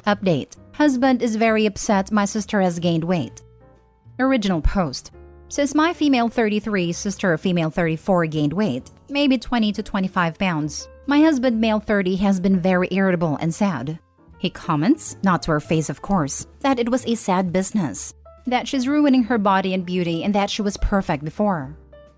Update. Husband is very upset my sister has gained weight. Original post. Since my female 33 sister female 34 gained weight, maybe 20 to 25 pounds, my husband male 30 has been very irritable and sad. He comments, not to her face of course, that it was a sad business, that she's ruining her body and beauty and that she was perfect before.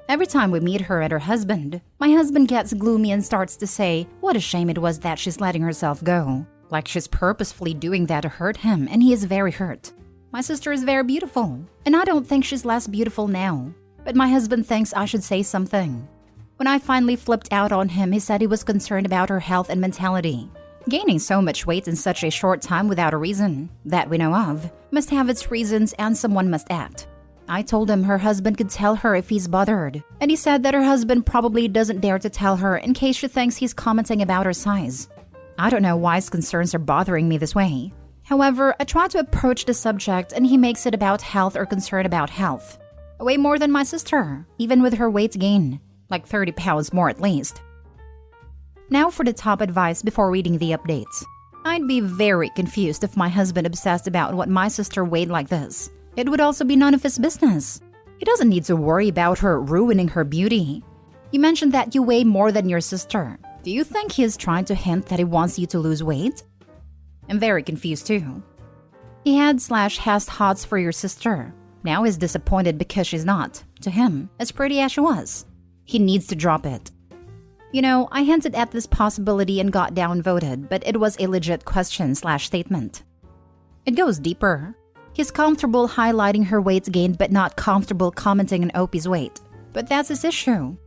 Every time we meet her and her husband, my husband gets gloomy and starts to say what a shame it was that she's letting herself go. Like she's purposefully doing that to hurt him, and he is very hurt. My sister is very beautiful, and I don't think she's less beautiful now. But my husband thinks I should say something. When I finally flipped out on him, he said he was concerned about her health and mentality. Gaining so much weight in such a short time without a reason, that we know of, must have its reasons and someone must act. I told him her husband could tell her if he's bothered, and he said that her husband probably doesn't dare to tell her in case she thinks he's commenting about her size. I don't know why his concerns are bothering me this way. However, I try to approach the subject and he makes it about health or concern about health. Way more than my sister, even with her weight gain, like 30 pounds more at least. Now for the top advice before reading the updates. I'd be very confused if my husband obsessed about what my sister weighed like this. It would also be none of his business. He doesn't need to worry about her ruining her beauty. You mentioned that you weigh more than your sister. Do you think he is trying to hint that he wants you to lose weight? I'm very confused too. He had/has hots for your sister. Now he's disappointed because she's not, to him, as pretty as she was. He needs to drop it. You know, I hinted at this possibility and got downvoted, but it was a legit question/statement. It goes deeper. He's comfortable highlighting her weight gain but not comfortable commenting on Opie's weight. But that's his issue.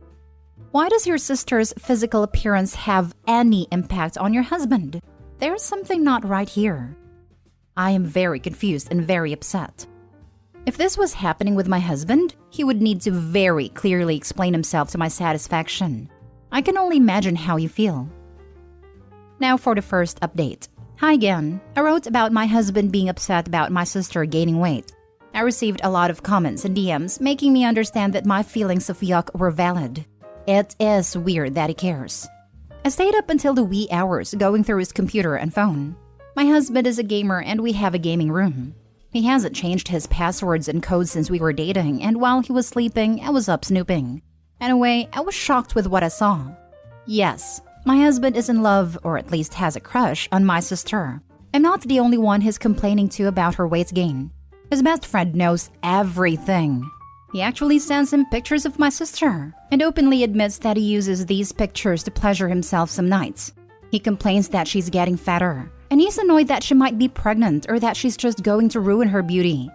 Why does your sister's physical appearance have any impact on your husband? There's something not right here. I am very confused and very upset. If this was happening with my husband, he would need to very clearly explain himself to my satisfaction. I can only imagine how you feel. Now for the first update. Hi again. I wrote about my husband being upset about my sister gaining weight. I received a lot of comments and DMs making me understand that my feelings of yuck were valid. It is weird that he cares. I stayed up until the wee hours going through his computer and phone. My husband is a gamer and we have a gaming room. He hasn't changed his passwords and codes since we were dating, and while he was sleeping, I was up snooping. Anyway, I was shocked with what I saw. Yes, my husband is in love, or at least has a crush, on my sister. I'm not the only one he's complaining to about her weight gain. His best friend knows everything. He actually sends him pictures of my sister and openly admits that he uses these pictures to pleasure himself some nights. He complains that she's getting fatter, and he's annoyed that she might be pregnant or that she's just going to ruin her beauty.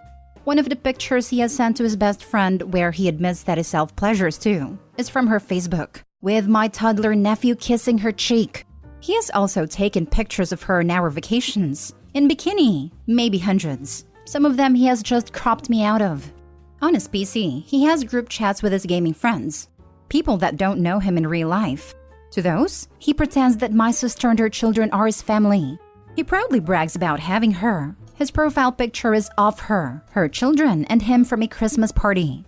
One of the pictures he has sent to his best friend, where he admits that he self-pleasures too, is from her Facebook, with my toddler nephew kissing her cheek. He has also taken pictures of her on our vacations, in bikini, maybe hundreds. Some of them he has just cropped me out of. On his PC, he has group chats with his gaming friends, people that don't know him in real life. To those, he pretends that my sister and her children are his family. He proudly brags about having her. His profile picture is of her, her children, and him from a Christmas party.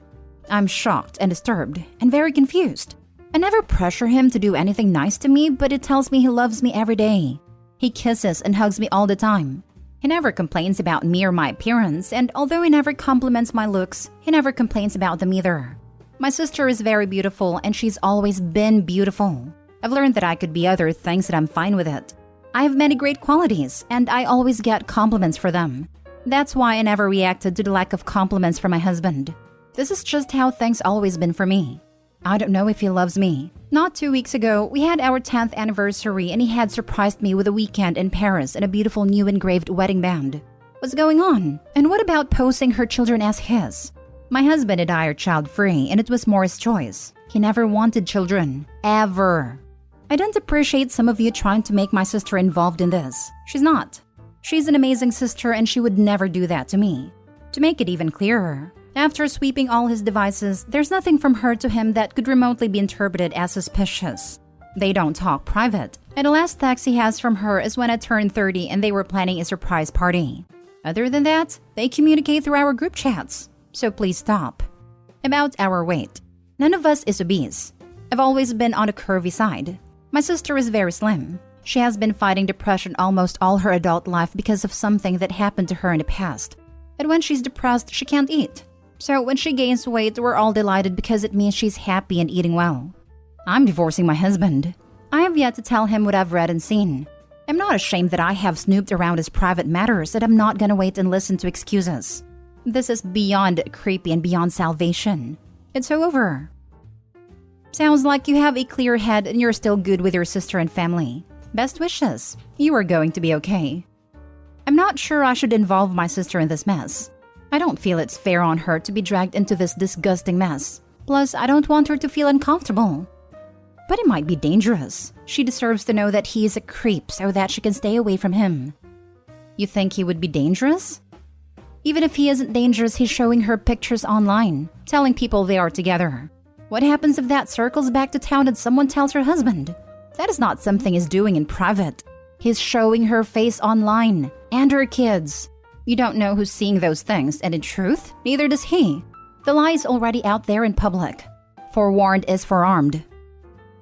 I'm shocked and disturbed and very confused. I never pressure him to do anything nice to me, but it tells me he loves me every day. He kisses and hugs me all the time. He never complains about me or my appearance, and although he never compliments my looks, he never complains about them either. My sister is very beautiful, and she's always been beautiful. I've learned that I could be other things and I'm fine with it. I have many great qualities, and I always get compliments for them. That's why I never reacted to the lack of compliments from my husband. This is just how things always been for me. I don't know if he loves me. Not 2 weeks ago, we had our 10th anniversary and he had surprised me with a weekend in Paris and a beautiful new engraved wedding band. What's going on? And what about posing her children as his? My husband and I are child-free, and it was more his choice. He never wanted children. Ever. I don't appreciate some of you trying to make my sister involved in this. She's not. She's an amazing sister and she would never do that to me. To make it even clearer, after sweeping all his devices, there's nothing from her to him that could remotely be interpreted as suspicious. They don't talk private, and the last text he has from her is when I turned 30 and they were planning a surprise party. Other than that, they communicate through our group chats, so please stop. About our weight. None of us is obese. I've always been on the curvy side. My sister is very slim. She has been fighting depression almost all her adult life because of something that happened to her in the past. And when she's depressed, she can't eat. So when she gains weight, we're all delighted because it means she's happy and eating well. I'm divorcing my husband. I have yet to tell him what I've read and seen. I'm not ashamed that I have snooped around his private matters, and I'm not gonna wait and listen to excuses. This is beyond creepy and beyond salvation. It's over. Sounds like you have a clear head and you're still good with your sister and family. Best wishes. You are going to be okay. I'm not sure I should involve my sister in this mess. I don't feel it's fair on her to be dragged into this disgusting mess. Plus, I don't want her to feel uncomfortable. But it might be dangerous. She deserves to know that he is a creep so that she can stay away from him. You think he would be dangerous? Even if he isn't dangerous, he's showing her pictures online, telling people they are together. What happens if that circles back to town and someone tells her husband? That is not something he's doing in private. He's showing her face online, and her kids. You don't know who's seeing those things, and in truth, neither does he. The lie is already out there in public. Forewarned is forearmed.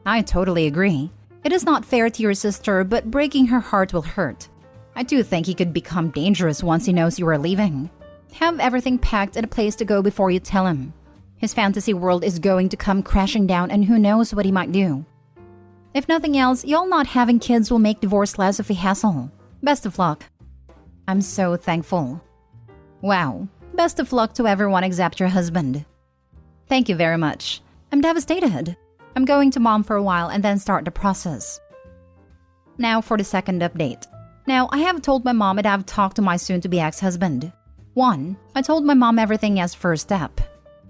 I totally agree. It is not fair to your sister, but breaking her heart will hurt. I do think he could become dangerous once he knows you are leaving. Have everything packed and a place to go before you tell him. His fantasy world is going to come crashing down, and who knows what he might do. If nothing else, y'all not having kids will make divorce less of a hassle. Best of luck. I'm so thankful. Wow. Best of luck to everyone except your husband. Thank you very much. I'm devastated. I'm going to mom for a while and then start the process. Now for the second update. Now, I have told my mom and I've talked to my soon-to-be ex-husband. 1. I told my mom everything as first step.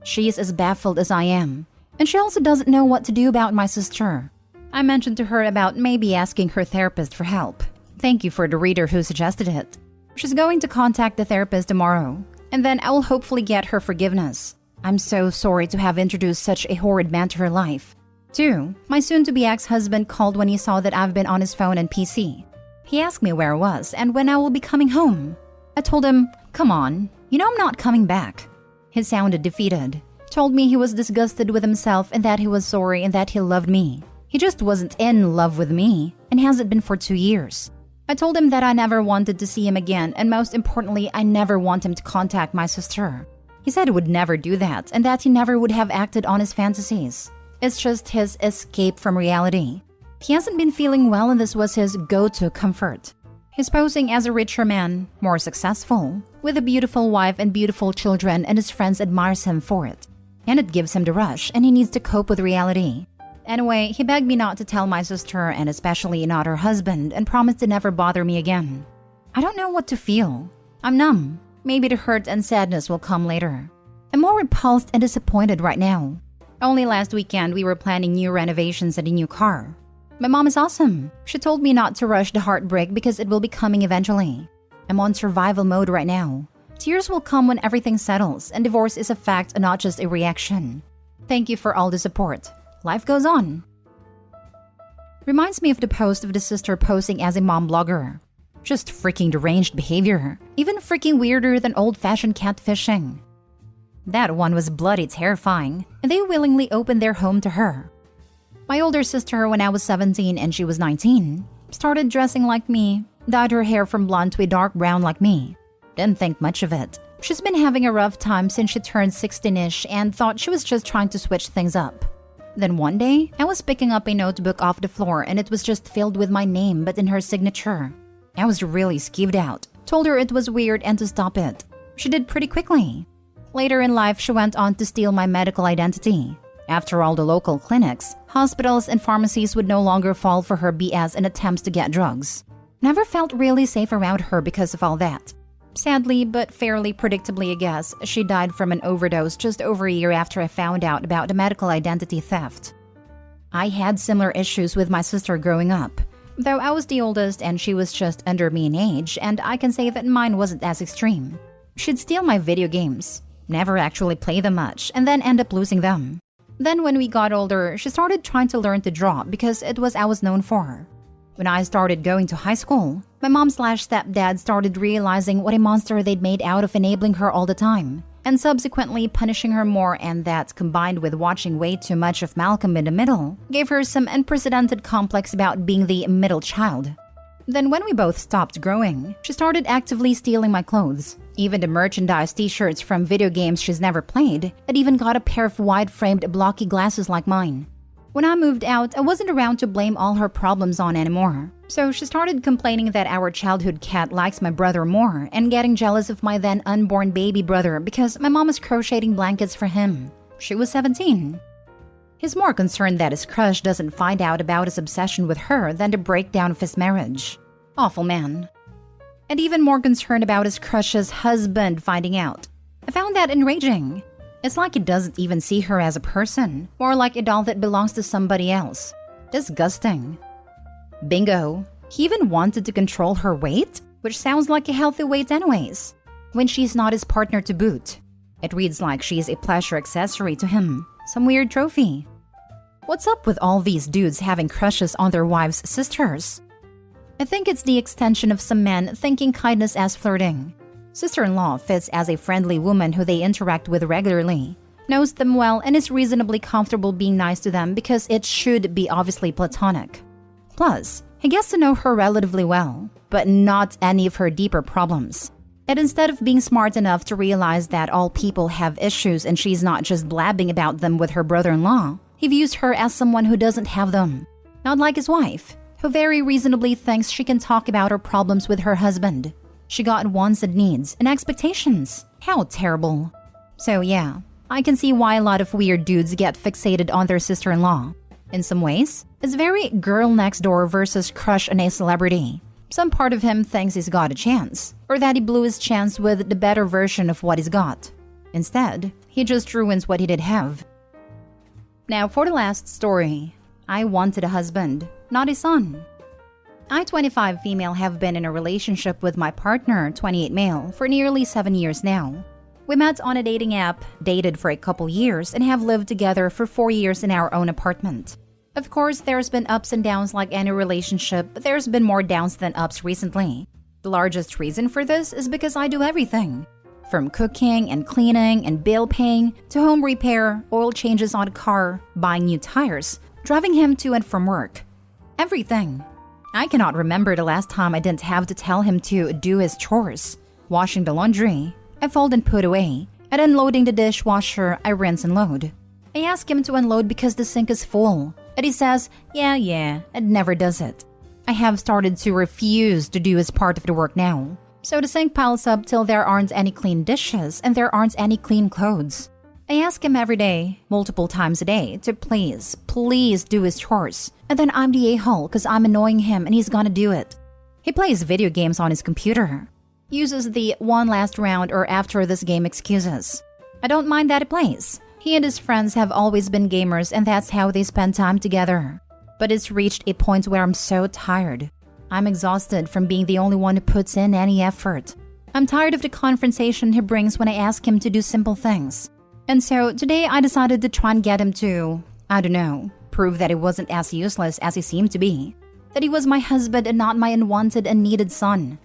She is as baffled as I am. And she also doesn't know what to do about my sister. I mentioned to her about maybe asking her therapist for help. Thank you for the reader who suggested it. She's going to contact the therapist tomorrow, and then I will hopefully get her forgiveness. I'm so sorry to have introduced such a horrid man to her life. 2. My soon-to-be ex-husband called when he saw that I've been on his phone and PC. He asked me where I was and when I will be coming home. I told him, come on, you know I'm not coming back. He sounded defeated. Told me he was disgusted with himself and that he was sorry and that he loved me. He just wasn't in love with me, and hasn't been for 2 years. I told him that I never wanted to see him again, and most importantly, I never want him to contact my sister. He said he would never do that, and that he never would have acted on his fantasies. It's just his escape from reality. He hasn't been feeling well, and this was his go-to comfort. He's posing as a richer man, more successful, with a beautiful wife and beautiful children, and his friends admires him for it. And it gives him the rush, and he needs to cope with reality. Anyway, he begged me not to tell my sister and especially not her husband and promised to never bother me again. I don't know what to feel. I'm numb. Maybe the hurt and sadness will come later. I'm more repulsed and disappointed right now. Only last weekend we were planning new renovations and a new car. My mom is awesome. She told me not to rush the heartbreak because it will be coming eventually. I'm on survival mode right now. Tears will come when everything settles, and divorce is a fact and not just a reaction. Thank you for all the support. Life goes on. Reminds me of the post of the sister posing as a mom blogger. Just freaking deranged behavior. Even freaking weirder than old-fashioned catfishing. That one was bloody terrifying, and they willingly opened their home to her. My older sister, when I was 17 and she was 19, started dressing like me, dyed her hair from blonde to a dark brown like me. Didn't think much of it. She's been having a rough time since she turned 16-ish and thought she was just trying to switch things up. Then one day, I was picking up a notebook off the floor and it was just filled with my name but in her signature. I was really skeeved out, told her it was weird and to stop it. She did pretty quickly. Later in life, she went on to steal my medical identity. After all, the local clinics, hospitals, and pharmacies would no longer fall for her BS and attempts to get drugs. Never felt really safe around her because of all that. Sadly, but fairly predictably, I guess, she died from an overdose just over a year after I found out about the medical identity theft. I had similar issues with my sister growing up, though I was the oldest and she was just under me in age, and I can say that mine wasn't as extreme. She'd steal my video games, never actually play them much, and then end up losing them. Then when we got older, she started trying to learn to draw because it was I was known for. When I started going to high school, my mom/stepdad started realizing what a monster they'd made out of enabling her all the time. and subsequently punishing her more, and that, combined with watching way too much of Malcolm in the Middle, gave her some unprecedented complex about being the middle child. Then when we both stopped growing, she started actively stealing my clothes, even the merchandise t-shirts from video games she's never played, and even got a pair of wide-framed blocky glasses like mine. When I moved out, I wasn't around to blame all her problems on anymore. So she started complaining that our childhood cat likes my brother more and getting jealous of my then unborn baby brother because my mom is crocheting blankets for him. She was 17. He's more concerned that his crush doesn't find out about his obsession with her than the breakdown of his marriage. Awful man. And even more concerned about his crush's husband finding out. I found that enraging. It's like he doesn't even see her as a person, more like a doll that belongs to somebody else. Disgusting. Bingo. He even wanted to control her weight, which sounds like a healthy weight anyways, when she's not his partner to boot. It reads like she's a pleasure accessory to him, some weird trophy. What's up with all these dudes having crushes on their wives' sisters? I think it's the extension of some men thinking kindness as flirting. Sister-in-law fits as a friendly woman who they interact with regularly, knows them well, and is reasonably comfortable being nice to them because it should be obviously platonic. Plus, he gets to know her relatively well, but not any of her deeper problems. And instead of being smart enough to realize that all people have issues and she's not just blabbing about them with her brother-in-law, he views her as someone who doesn't have them. Not like his wife, who very reasonably thinks she can talk about her problems with her husband. She got wants and needs and expectations. How terrible. So yeah, I can see why a lot of weird dudes get fixated on their sister-in-law. In some ways, it's very girl next door versus crush on a celebrity. Some part of him thinks he's got a chance, or that he blew his chance with the better version of what he's got. Instead, he just ruins what he did have. Now for the last story. I wanted a husband, not a son. I, 25 female, have been in a relationship with my partner, 28 male, for nearly 7 years now. We met on a dating app, dated for a couple years, and have lived together for 4 years in our own apartment. Of course, there's been ups and downs like any relationship, but there's been more downs than ups recently. The largest reason for this is because I do everything. From cooking and cleaning and bill paying, to home repair, oil changes on a car, buying new tires, driving him to and from work. Everything. I cannot remember the last time I didn't have to tell him to do his chores. Washing the laundry, I fold and put away, and unloading the dishwasher, I rinse and load. I ask him to unload because the sink is full, and he says, yeah, and never does it. I have started to refuse to do his part of the work now. So the sink piles up till there aren't any clean dishes and there aren't any clean clothes. I ask him every day, multiple times a day, to please do his chores. And then I'm the a-hole because I'm annoying him and he's gonna do it. He plays video games on his computer. Uses the one last round or after this game excuses. I don't mind that he plays. He and his friends have always been gamers and that's how they spend time together. But it's reached a point where I'm so tired. I'm exhausted from being the only one who puts in any effort. I'm tired of the confrontation he brings when I ask him to do simple things. And so today I decided to try and get him to, I don't know, prove that he wasn't as useless as he seemed to be. That he was my husband and not my unwanted and needed son.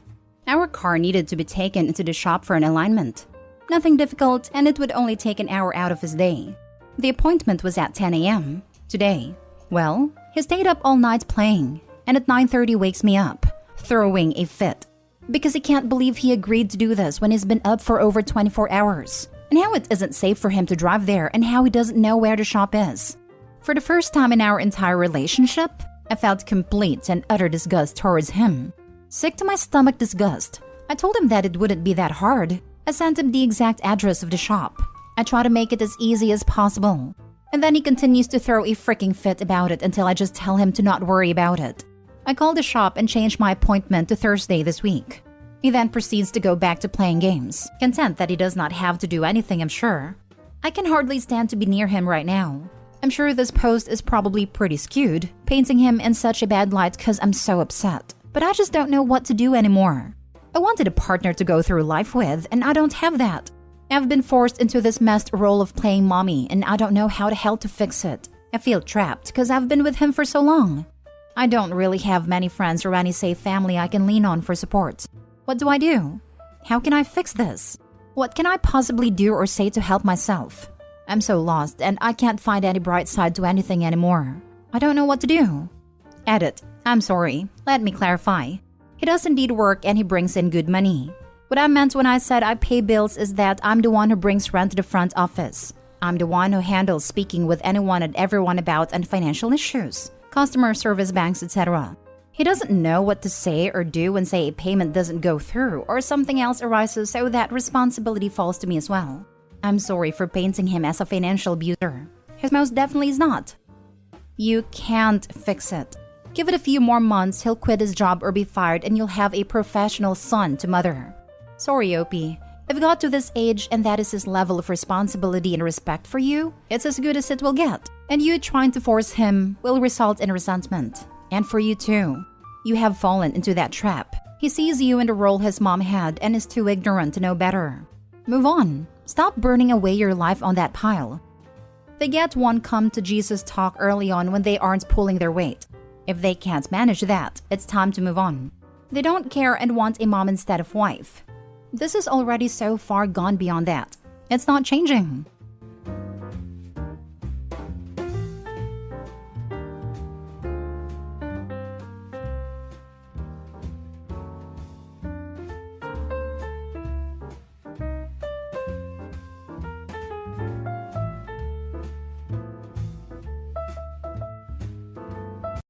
Our car needed to be taken into the shop for an alignment. Nothing difficult, and it would only take an hour out of his day. The appointment was at 10 a.m. today. Well, he stayed up all night playing, and at 9:30 wakes me up, throwing a fit. Because he can't believe he agreed to do this when he's been up for over 24 hours. And how it isn't safe for him to drive there and how he doesn't know where the shop is. For the first time in our entire relationship, I felt complete and utter disgust towards him. Sick to my stomach disgust. I told him that it wouldn't be that hard. I sent him the exact address of the shop. I try to make it as easy as possible. And then he continues to throw a freaking fit about it until I just tell him to not worry about it. I called the shop and changed my appointment to Thursday this week. He then proceeds to go back to playing games, content that he does not have to do anything, I'm sure. I can hardly stand to be near him right now. I'm sure this post is probably pretty skewed, painting him in such a bad light because I'm so upset. But I just don't know what to do anymore. I wanted a partner to go through life with, and I don't have that. I've been forced into this messed role of playing mommy, and I don't know how the hell to fix it. I feel trapped because I've been with him for so long. I don't really have many friends or any safe family I can lean on for support. What do I do? How can I fix this? What can I possibly do or say to help myself? I'm so lost and I can't find any bright side to anything anymore. I don't know what to do. Edit. I'm sorry. Let me clarify. He does indeed work and he brings in good money. What I meant when I said I pay bills is that I'm the one who brings rent to the front office. I'm the one who handles speaking with anyone and everyone about and financial issues, customer service, banks, etc. He doesn't know what to say or do when, say, a payment doesn't go through or something else arises, so that responsibility falls to me as well. I'm sorry for painting him as a financial abuser. He most definitely is not. You can't fix it. Give it a few more months, he'll quit his job or be fired and you'll have a professional son to mother. Sorry, Opie. I've got to this age and that is his level of responsibility and respect for you. It's as good as it will get. And you trying to force him will result in resentment. And for you too. You have fallen into that trap. He sees you in the role his mom had and is too ignorant to know better. Move on. Stop burning away your life on that pile. They get one come to Jesus talk early on when they aren't pulling their weight. If they can't manage that, it's time to move on. They don't care and want a mom instead of wife. This is already so far gone beyond that. It's not changing.